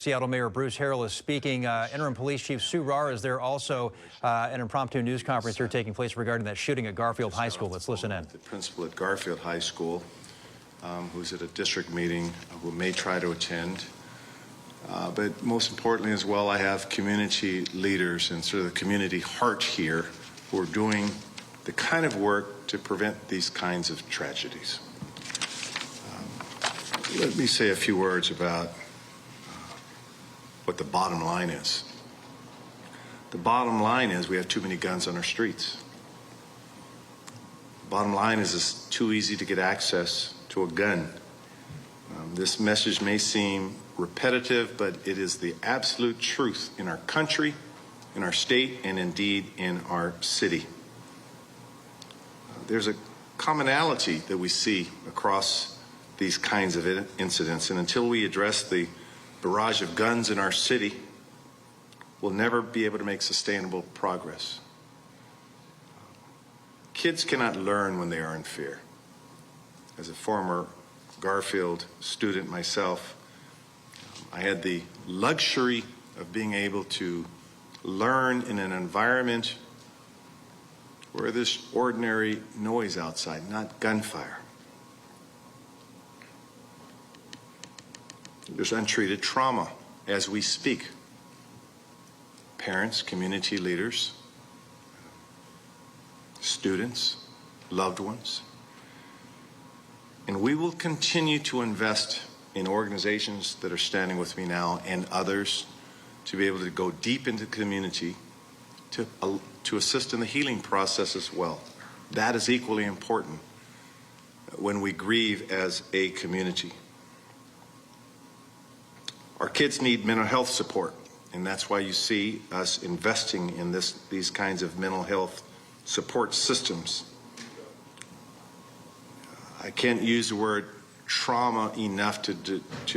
Seattle Mayor Bruce Harrell is speaking. Interim Police Chief Sue Rahr is there also. An impromptu news conference here taking place regarding that shooting at Garfield High School. Let's listen in. The principal at Garfield High School, who's at a district meeting, who may try to attend. But most importantly as well, I have community leaders and sort of the community heart here who are doing the kind of work to prevent these kinds of tragedies. Let me say a few words about what the bottom line is. The bottom line is we have too many guns on our streets. The bottom line is it's too easy to get access to a gun. This message may seem repetitive, but it is the absolute truth in our country, in our state, and indeed in our city. There's a commonality that we see across these kinds of incidents, and until we address the barrage of guns in our city, we'll never be able to make sustainable progress. Kids cannot learn when they are in fear. As a former Garfield student myself, I had the luxury of being able to learn in an environment where there's ordinary noise outside, not gunfire. There's untreated trauma as we speak. Parents, community leaders, students, loved ones. And we will continue to invest in organizations that are standing with me now and others to be able to go deep into the community to assist in the healing process as well. That is equally important when we grieve as a community. Our kids need mental health support, and that's why you see us investing in these kinds of mental health support systems. I can't use the word trauma enough to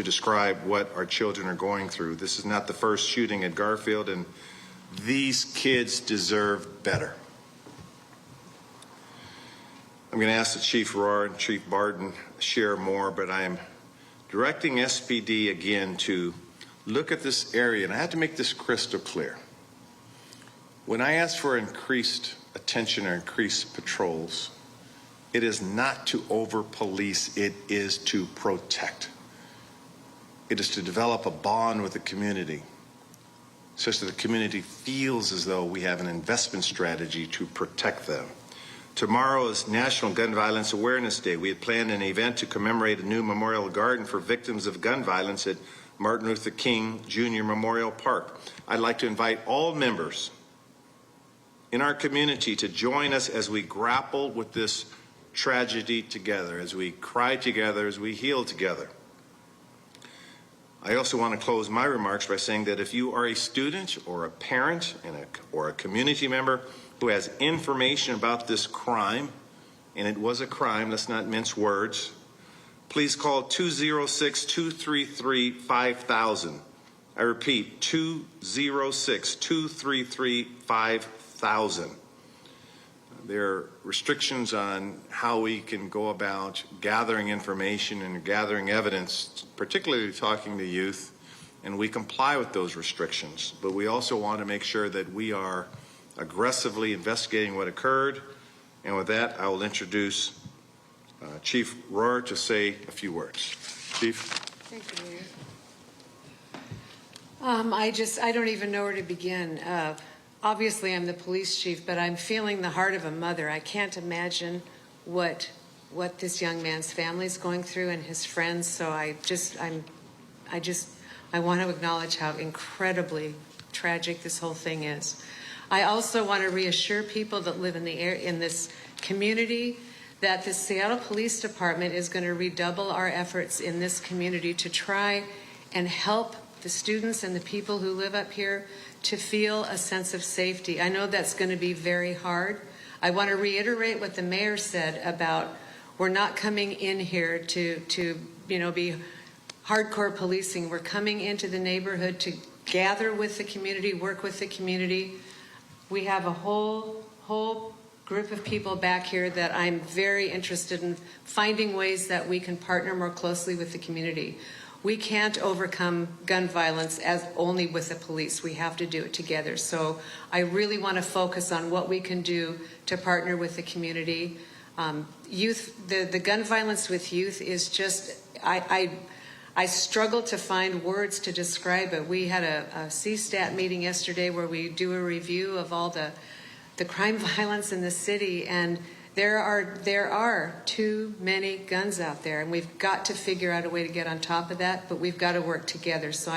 describe what our children are going through. This is not the first shooting at Garfield, and these kids deserve better. I'm going to ask the Chief Rahr and Chief Barden share more, but I am directing SPD again to look at this area, and I have to make this crystal clear. When I ask for increased attention or increased patrols, it is not to over-police, it is to protect. It is to develop a bond with the community such that the community feels as though we have an investment strategy to protect them. Tomorrow is National Gun Violence Awareness Day. We had planned an event to commemorate a new memorial garden for victims of gun violence at Martin Luther King Jr. Memorial Park. I'd like to invite all members in our community to join us as we grapple with this tragedy together, as we cry together, as we heal together. I also want to close my remarks by saying that if you are a student or a parent or a community member who has information about this crime, and it was a crime, let's not mince words, please call 206-233-5000. I repeat, 206-233-5000. There are restrictions on how we can go about gathering information and gathering evidence, particularly talking to youth, and we comply with those restrictions. But we also want to make sure that we are aggressively investigating what occurred. And with that, I will introduce Chief Rahr to say a few words. Chief. Thank you, Mayor. I don't even know where to begin. Obviously, I'm the police chief, but I'm feeling the heart of a mother. I can't imagine what this young man's family is going through and his friends. So I want to acknowledge how incredibly tragic this whole thing is. I also want to reassure people that live in this community that the Seattle Police Department is going to redouble our efforts in this community to try and help the students and the people who live up here to feel a sense of safety. I know that's going to be very hard. I want to reiterate what the mayor said about we're not coming in here to be hardcore policing. We're coming into the neighborhood to gather with the community, work with the community. We have a whole group of people back here that I'm very interested in finding ways that we can partner more closely with the community. We can't overcome gun violence as only with the police. We have to do it together. So I really want to focus on what we can do to partner with the community. Youth, the gun violence with youth is just, I struggle to find words to describe it. We had a CSTAT meeting yesterday where we do a review of all the crime violence in the city, and there are too many guns out there, and we've got to figure out a way to get on top of that, but we've got to work together. So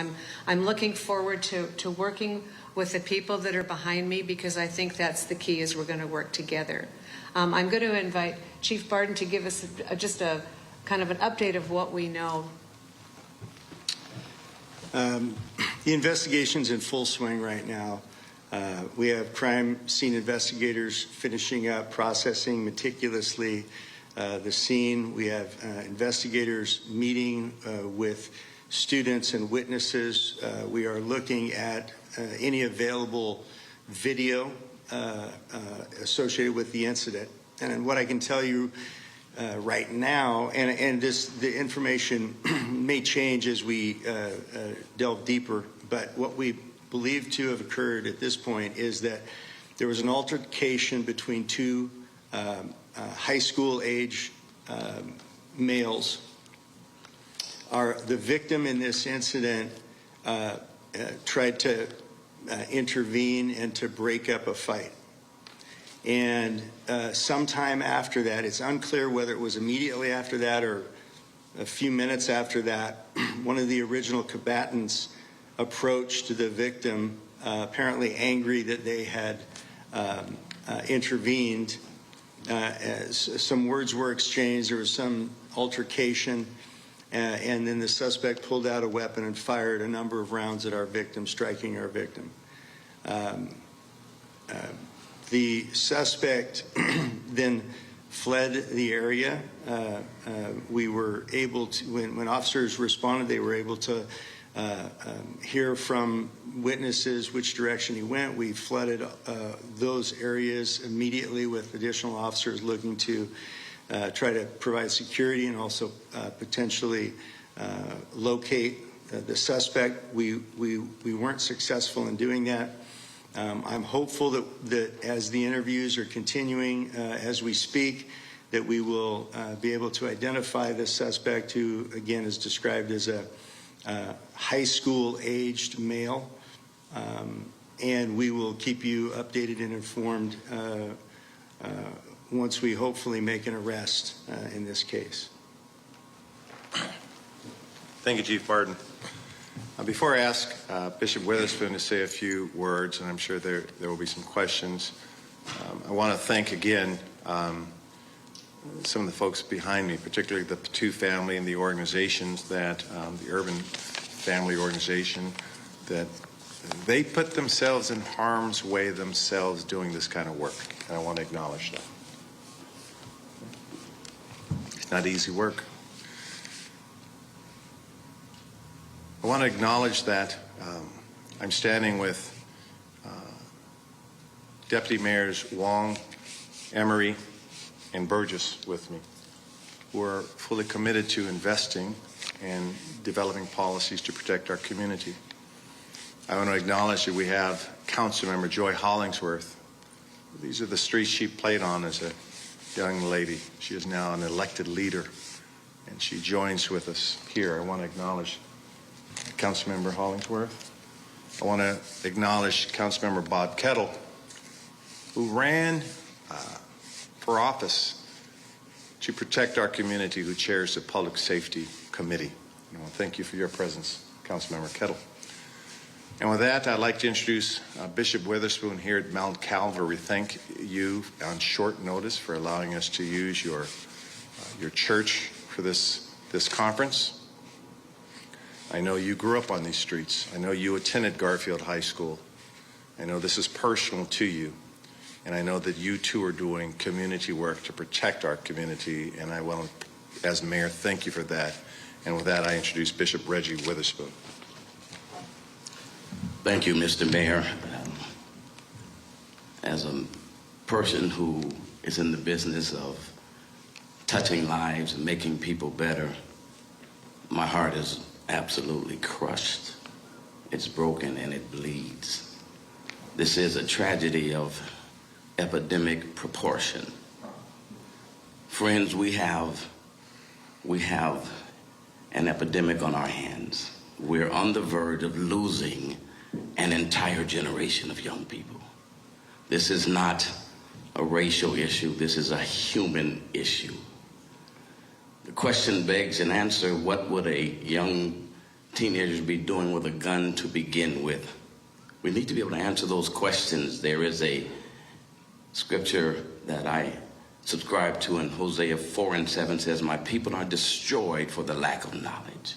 I'm looking forward to working with the people that are behind me, because I think that's the key, is we're going to work together. I'm going to invite Chief Barden to give us just a kind of an update of what we know. The investigation's in full swing right now. We have crime scene investigators finishing up processing meticulously the scene. We have investigators meeting with students and witnesses. We are looking at any available video associated with the incident. And what I can tell you right now, and the information may change as we delve deeper, but what we believe to have occurred at this point is that there was an altercation between two high school age males. The victim in this incident tried to intervene and to break up a fight. And sometime after that, it's unclear whether it was immediately after that or a few minutes after that, one of the original combatants approached the victim, apparently angry that they had intervened. Some words were exchanged, there was some altercation, and then the suspect pulled out a weapon and fired a number of rounds at our victim, striking our victim. The suspect then fled the area. We were able to, when officers responded, they were able to hear from witnesses which direction he went. We flooded those areas immediately with additional officers looking to try to provide security and also potentially locate the suspect. We weren't successful in doing that. I'm hopeful that as the interviews are continuing as we speak, that we will be able to identify the suspect, who again is described as a high school aged male, and we will keep you updated and informed once we hopefully make an arrest in this case. Thank you, Chief Barden. Before I ask Bishop Witherspoon to say a few words, and I'm sure there will be some questions, I want to thank again some of the folks behind me, particularly the Patu family and the organizations that, the Urban Family Organization, that they put themselves in harm's way themselves doing this kind of work, and I want to acknowledge that. It's not easy work. I want to acknowledge that I'm standing with Deputy Mayors Wong, Emery, and Burgess with me, who are fully committed to investing and developing policies to protect our community. I want to acknowledge that we have Councilmember Joy Hollingsworth. These are the streets she played on as a young lady. She is now an elected leader, and she joins with us here. I want to acknowledge Councilmember Hollingsworth. I want to acknowledge Councilmember Bob Kettle, who ran for office to protect our community, who chairs the Public Safety Committee. And I want to thank you for your presence, Councilmember Kettle. And with that, I'd like to introduce Bishop Witherspoon here at Mount Calvary. Thank you on short notice for allowing us to use your church for this conference. I know you grew up on these streets. I know you attended Garfield High School. I know this is personal to you. And I know that you too are doing community work to protect our community. And I want to, as mayor, thank you for that. And with that, I introduce Bishop Reggie Witherspoon. Thank you, Mr. Mayor. As a person who is in the business of touching lives and making people better, my heart is absolutely crushed. It's broken and it bleeds. This is a tragedy of epidemic proportion. Friends, we have an epidemic on our hands. We're on the verge of losing an entire generation of young people. This is not a racial issue. This is a human issue. The question begs an answer: what would a young teenager be doing with a gun to begin with? We need to be able to answer those questions. There is a scripture that I subscribe to in Hosea 4:7 says, "My people are destroyed for the lack of knowledge."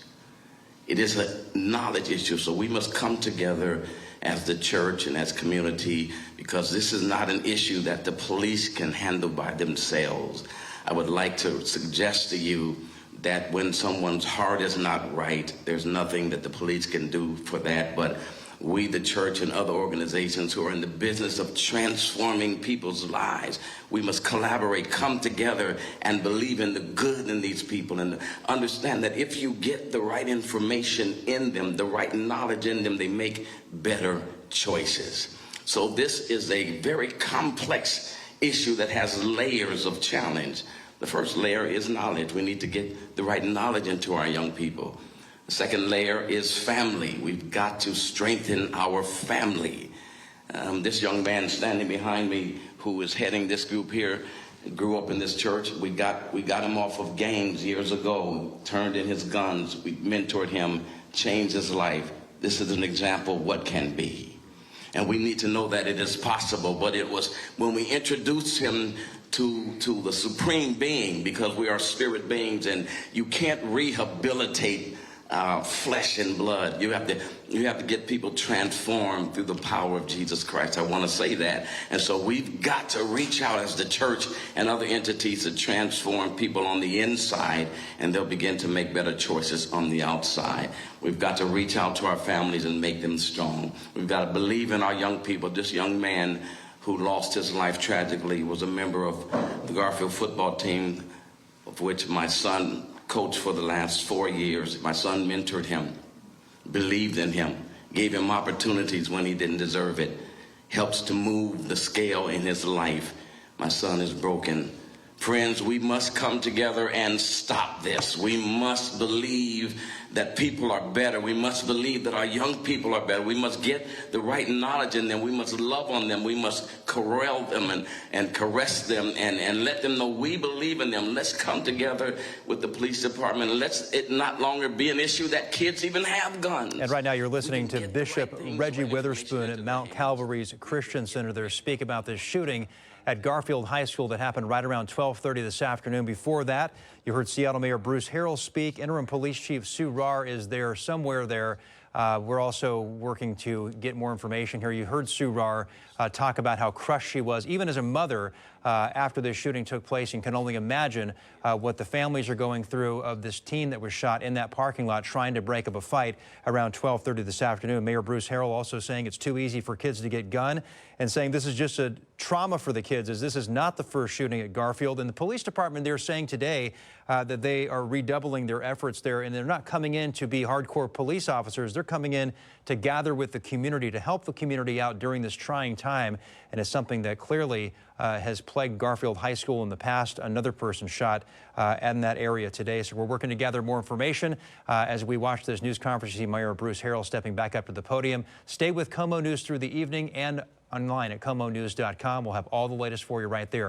It is a knowledge issue, so we must come together as the church and as community, because this is not an issue that the police can handle by themselves. I would like to suggest to you that when someone's heart is not right, there's nothing that the police can do for that, but we, the church, and other organizations who are in the business of transforming people's lives, we must collaborate, come together, and believe in the good in these people, and understand that if you get the right information in them, the right knowledge in them, they make better choices. So this is a very complex issue that has layers of challenge. The first layer is knowledge. We need to get the right knowledge into our young people. The second layer is family. We've got to strengthen our family. This young man standing behind me, who is heading this group here, grew up in this church. We got him off of gangs years ago, turned in his guns. We mentored him, changed his life. This is an example of what can be. And we need to know that it is possible, but it was when we introduced him to the supreme being, because we are spirit beings, and you can't rehabilitate flesh and blood. You have to get people transformed through the power of Jesus Christ. I want to say that. And so we've got to reach out as the church and other entities to transform people on the inside, and they'll begin to make better choices on the outside. We've got to reach out to our families and make them strong. We've got to believe in our young people. This young man who lost his life tragically was a member of the Garfield football team, of which my son coached for the last 4 years. My son mentored him, believed in him, gave him opportunities when he didn't deserve it, helps to move the scale in his life. My son is broken. Friends, we must come together and stop this. We must believe that people are better. We must believe that our young people are better. We must get the right knowledge in them. We must love on them. We must corral them and caress them and let them know we believe in them. Let's come together with the police department. Let's it not longer be an issue that kids even have guns. And right now you're listening to Bishop Reggie Witherspoon at Mount Calvary's Christian Center there speak about this shooting at Garfield High School that happened right around 12:30 this afternoon. Before that, you heard Seattle Mayor Bruce Harrell speak. Interim Police Chief Sue Rahr is there somewhere there. We're also working to get more information here. You heard Sue Rahr talk about how crushed she was, even as a mother, after this shooting took place, and can only imagine what the families are going through of this teen that was shot in that parking lot trying to break up a fight around 12:30 this afternoon. Mayor Bruce Harrell also saying it's too easy for kids to get gun, and saying this is just a trauma for the kids, as this is not the first shooting at Garfield. And the police department, they're saying today that they are redoubling their efforts there, and they're not coming in to be hardcore police officers. They're coming in to gather with the community, to help the community out during this trying time. And it's something that clearly has plagued Garfield High School in the past. Another person shot in that area today. So we're working to gather more information as we watch this news conference. You see Mayor Bruce Harrell stepping back up to the podium. Stay with KOMO News through the evening and online at KOMOnews.com. We'll have all the latest for you right there.